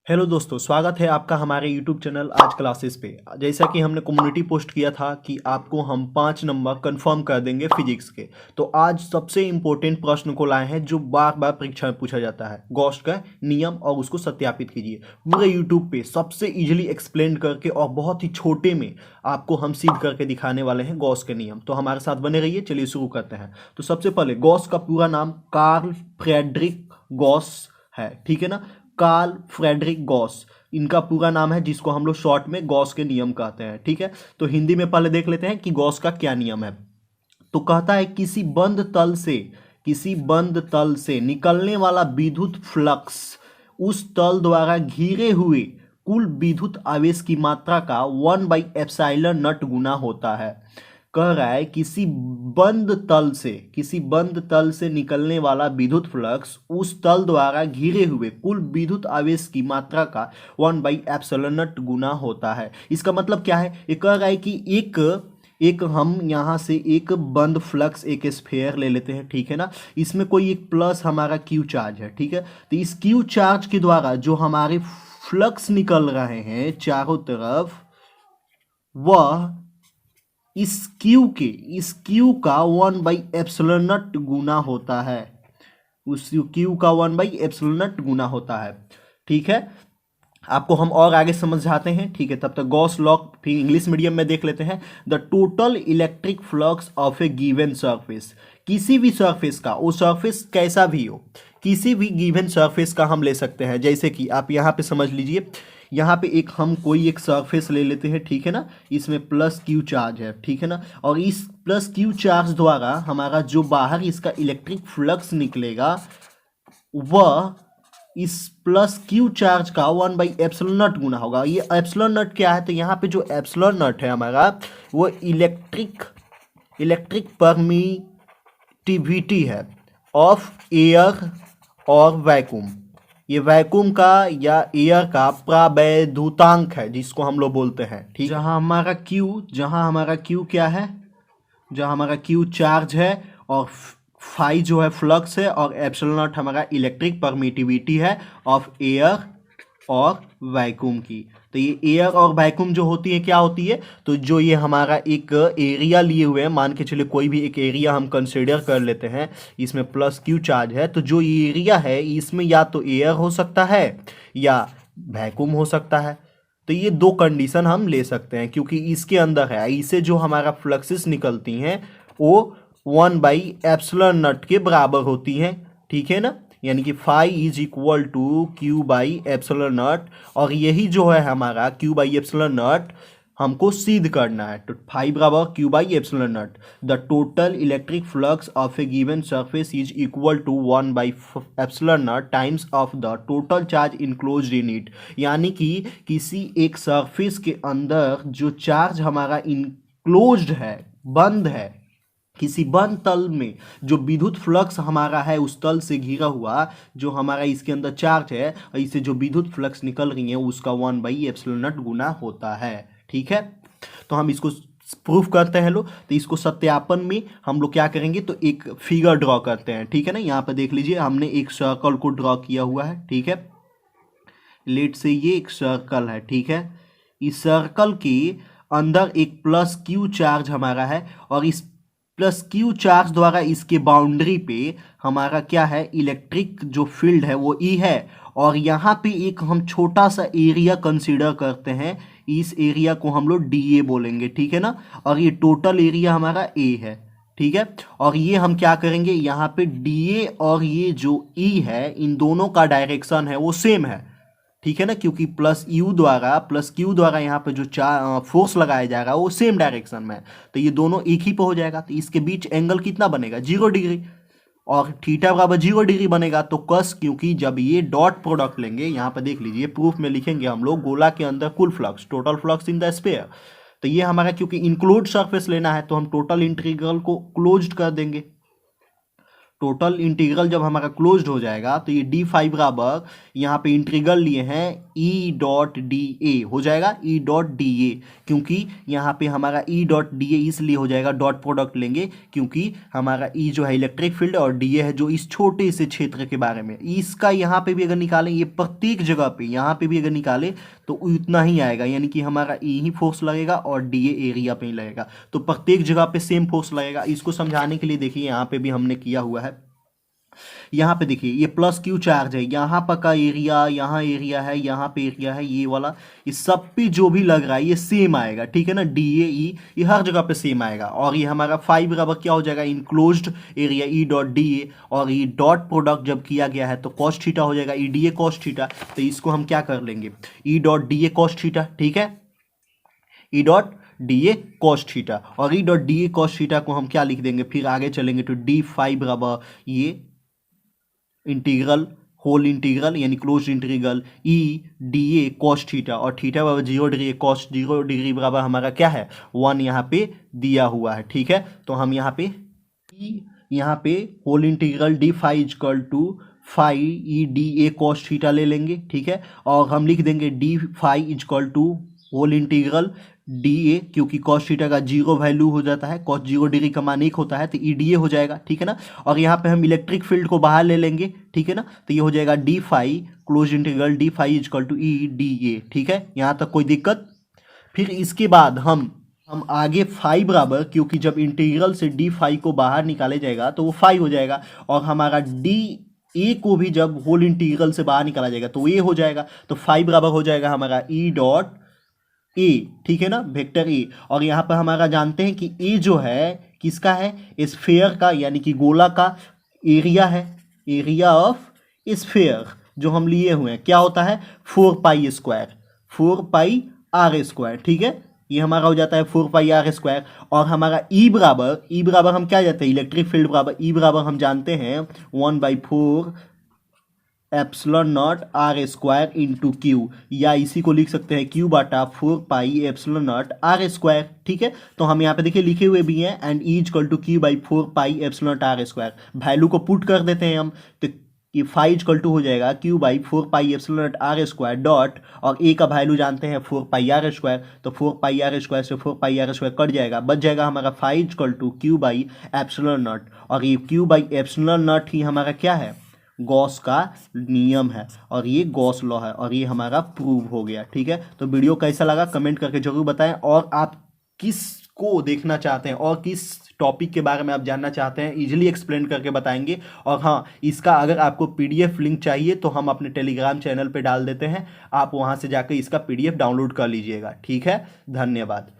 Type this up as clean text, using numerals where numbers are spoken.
Hello दोस्तों, स्वागत है आपका हमारे YouTube चैनल आज क्लासेस पे। जैसा कि हमने कम्युनिटी पोस्ट किया था कि आपको हम 5 नंबर कंफर्म कर देंगे फिजिक्स के। तो आज सबसे इम्पोर्टेंट प्रश्न को लाए हैं जो बार बार परीक्षा में पूछा जाता है, गॉस का नियम, और उसको सत्यापित कीजिए। पूरे YouTube पे सबसे इजीली एक्सप्लेन करके और बहुत ही छोटे में आपको हम सिद्ध करके दिखाने वाले हैं गॉस के नियम। तो हमारे साथ बने रहिए, चलिए शुरू करते हैं। तो सबसे पहले गॉस का पूरा नाम कार्ल फ्रेडरिक गॉस है, ठीक है ना। कार्ल फ्रेडरिक गॉस इनका पूरा नाम है, जिसको हम लोग शॉर्ट में गॉस के नियम कहते हैं, ठीक है। तो हिंदी में पहले देख लेते हैं कि गॉस का क्या नियम है। तो कहता है किसी बंद तल से निकलने वाला विद्युत फ्लक्स उस तल द्वारा घिरे हुए कुल विद्युत आवेश की मात्रा का 1/एप्सिलॉन नॉट गुना होता है। कह रहा है किसी बंद तल से निकलने वाला विद्युत फ्लक्स उस तल द्वारा घिरे हुए कुल विद्युत आवेश की मात्रा का 1/एप्सिलॉन नॉट गुना होता है। इसका मतलब क्या है? ये कह रहा है कि एक हम यहाँ से एक बंद फ्लक्स, एक स्फेयर ले लेते हैं, ठीक है ना। इसमें कोई एक प्लस हमारा क्यू चार्ज है, ठीक है। तो इस क्यू चार्ज के द्वारा जो हमारे फ्लक्स निकल रहे हैं चारों तरफ, वह इस क्यू का 1/एप्सिलॉन नॉट गुना होता है। उस क्यू का 1/एप्सिलॉन नॉट गुना होता है, ठीक है। आपको हम और आगे समझाते हैं, ठीक है। तब तक गॉस लॉ फिर इंग्लिश मीडियम में देख लेते हैं। The total electric flux of a given surface, किसी भी सरफेस का, वो सरफेस कैसा भी हो, किसी भी गिवन सरफेस का हम ले सकते हैं। जैसे कि आप यहाँ पे समझ लीजिए, यहाँ पे हम कोई एक सरफेस ले लेते हैं, ठीक है ना। इसमें प्लस क्यू चार्ज है, ठीक है ना। और इस प्लस क्यू चार्ज द्वारा हमारा जो बाहर इसका इलेक्ट्रिक फ्लक्स निकलेगा, वह इस प्लस क्यू चार्ज का 1/एप्सिलॉन नॉट गुना होगा। ये एप्सिलॉन नॉट क्या है? तो यहाँ पे जो एप्सिलॉन नॉट है हमारा, वो इलेक्ट्रिक परमिटिविटी है ऑफ एयर और वैक्यूम। ये वैक्यूम का या एयर का प्रावैधुतांक है, जिसको हम लोग बोलते हैं, ठीक। जहाँ हमारा क्यू क्या है, जहाँ हमारा क्यू चार्ज है, और फाई जो है फ्लक्स है, और एप्सिलॉन नॉट हमारा इलेक्ट्रिक परमिटिविटी है ऑफ एयर और वैक्यूम की। तो ये एयर और वैक्यूम जो होती है क्या होती है? तो जो ये हमारा एक एरिया लिए हुए हैं, मान के चलिए कोई भी एक एरिया हम कंसिडर कर लेते हैं, इसमें प्लस क्यू चार्ज है, तो जो एरिया है इसमें या तो एयर हो सकता है या वैक्यूम हो सकता है। तो ये दो कंडीशन हम ले सकते हैं, क्योंकि इसके अंदर है, इससे जो हमारा फ्लक्सेस निकलती हैं वो 1/एप्सिलॉन नॉट के बराबर होती हैं, ठीक है ना। यानी कि फाई इज इक्वल टू Q/एप्सिलॉन नॉट, और यही जो है हमारा Q/एप्सिलॉन नॉट हमको सिद्ध करना है। तो फाई बराबर Q/एप्सिलॉन naught. The total electric flux of a given surface is equal to 1/एप्सिलॉन naught times of the total charge enclosed in it. यानी कि किसी एक सरफेस के अंदर जो चार्ज हमारा इनक्लोज्ड है, बंद है, किसी बंद तल में जो विद्युत फ्लक्स हमारा है, उस तल से घिरा हुआ जो हमारा इसके अंदर चार्ज है, इससे जो विद्युत फ्लक्स निकल रही है उसका 1/एप्सिलॉन नॉट गुना होता है, ठीक है। तो हम इसको प्रूफ करते हैं लोग। तो इसको सत्यापन में हम लोग क्या करेंगे, तो एक फिगर ड्रॉ करते हैं, ठीक है ना। यहाँ पर देख लीजिए, हमने एक सर्कल को ड्रॉ किया हुआ है, ठीक है। लेट से ये एक सर्कल है, ठीक है। इस सर्कल के अंदर एक प्लस क्यू चार्ज हमारा है, और इस प्लस क्यू चार्ज द्वारा इसके बाउंड्री पे हमारा क्या है, इलेक्ट्रिक जो फील्ड है वो ई है। और यहाँ पे एक हम छोटा सा एरिया कंसीडर करते हैं, इस एरिया को हम लोग डी ए बोलेंगे, ठीक है ना। और ये टोटल एरिया हमारा ए है, ठीक है। और ये हम क्या करेंगे, यहाँ पे डी ए और ये जो ई है, इन दोनों का डायरेक्शन है वो सेम है, ठीक है ना। क्योंकि प्लस क्यू द्वारा यहाँ पे जो फोर्स लगाया जाएगा वो सेम डायरेक्शन में है, तो ये दोनों एक ही पे हो जाएगा। तो इसके बीच एंगल कितना बनेगा, 0 डिग्री, और थीटा बराबर 0 डिग्री बनेगा। तो कस, क्योंकि जब ये डॉट प्रोडक्ट लेंगे, यहाँ पे देख लीजिए प्रूफ में लिखेंगे हम लोग, गोला के अंदर कुल flux, total flux in the sphere. तो ये हमारा क्योंकि इंक्लूड सरफेस लेना है, तो हम टोटल इंटीग्रल को क्लोज्ड कर देंगे। टोटल इंटीग्रल जब हमारा क्लोज्ड हो जाएगा तो ये डी फाई बराबर यहाँ पे इंटीग्रल लिए हैं ई डॉट डी ए हो जाएगा, ई डॉट डी ए, क्योंकि यहाँ पे हमारा ई डॉट डी ए इसलिए हो जाएगा, डॉट प्रोडक्ट लेंगे क्योंकि हमारा ई जो है इलेक्ट्रिक फील्ड और डी ए है जो इस छोटे से क्षेत्र के बारे में। इसका यहाँ पे भी अगर निकालें, ये प्रत्येक जगह पे यहाँ पे भी अगर निकालें तो उतना ही आएगा, यानी कि हमारा ई ही फोर्स लगेगा और डी ए एरिया पे ही लगेगा, तो प्रत्येक जगह पे सेम फोर्स लगेगा। इसको समझाने के लिए देखिए यहाँ पे भी हमने किया हुआ है। यहाँ पे देखिए ये प्लस क्यू चार्ज है, यहाँ पर का एरिया, यहाँ एरिया है, यहाँ पे एरिया है, ये वाला, इस सब पे जो भी लग रहा है ये सेम आएगा, ठीक है ना। डी ए ई ये हर जगह पे सेम आएगा। और ये हमारा फाई बराबर क्या हो जाएगा, इनक्लोज्ड एरिया ई डॉट डी ए, और ये डॉट प्रोडक्ट जब किया गया है तो कॉस थीटा हो जाएगा, E D A cos theta. तो इसको हम क्या कर लेंगे, E dot D A cos theta, ठीक है, E dot D A cos theta. और E dot D A cos theta को हम क्या लिख देंगे, फिर आगे चलेंगे तो डी फाई बराबर ये इंटीग्रल होल इंटीग्रल यानी close integral E D A cos theta, और थीटा बराबर 0 डिग्री, कॉस 0 डिग्री बराबर हमारा क्या है 1 यहाँ पे दिया हुआ है, ठीक है। तो हम यहाँ पे whole integral d phi equal to phi E D A cos theta ले लेंगे, ठीक है। और हम लिख देंगे d phi equal to whole integral d A, क्योंकि कॉस थीटा का 0 वैल्यू हो जाता है, कॉस 0 डिग्री का मान 1 होता है, तो ई डी ए हो जाएगा, ठीक है ना। और यहाँ पे हम इलेक्ट्रिक फील्ड को बाहर ले लेंगे, ठीक है ना, तो ये हो जाएगा d phi close integral d phi equal to E D A, ठीक है। यहाँ तक कोई दिक्कत। फिर इसके बाद हम आगे फाई बराबर, क्योंकि जब इंटीग्रल से डी फाई को बाहर निकाले जाएगा तो वो फाई हो जाएगा, और हमारा डी ए को भी जब होल इंटीग्रल से बाहर निकाला जाएगा तो ए हो जाएगा, तो फाई बराबर हो जाएगा हमारा ई डॉट ए, ठीक है ना, वेक्टर ए। और यहाँ पर हमारा जानते हैं कि ए जो है किसका है, स्फेयर का, यानी कि गोला का एरिया है, एरिया ऑफ स्फेयर जो हम लिए हुए हैं क्या होता है 4 pi square, 4 pi r square, ठीक है। ये हमारा हो जाता है 4 पाई आर स्क्वायर। और हमारा ई बराबर हम क्या जानते हैं, इलेक्ट्रिक फील्ड बराबर ई बराबर हम जानते हैं 1/4 epsilon naught r square into q, या इसी को लिख सकते हैं क्यू बाटा 4 pi epsilon naught r square, ठीक है। तो हम यहाँ पे देखिए लिखे हुए भी हैं, and E equal to q by 4 pi epsilon naught r square. Value को पुट कर देते हैं हम, तो ये फाई इक्वल टू हो जाएगा q by 4 pi epsilon naught r square dot, और ए का वैल्यू जानते हैं 4 पाई आर स्क्वायर, तो 4 पाई आर स्क्वायर से 4 पाई आर स्क्वायर कट जाएगा, बच जाएगा हमारा phi equal to q by epsilon naught. और ये क्यू बाई एप्सिलॉन नॉट ही हमारा क्या है, गॉस का नियम है, और ये गॉस लॉ है, और ये हमारा प्रूव हो गया, ठीक है। तो वीडियो कैसा लगा कमेंट करके जरूर बताएं, और आप किस को देखना चाहते हैं और किस टॉपिक के बारे में आप जानना चाहते हैं इजीली एक्सप्लेन करके बताएंगे। और हाँ, इसका अगर आपको पीडीएफ लिंक चाहिए तो हम अपने टेलीग्राम चैनल पे डाल देते हैं, आप वहाँ से जाकर इसका पीडीएफ डाउनलोड कर लीजिएगा, ठीक है। धन्यवाद।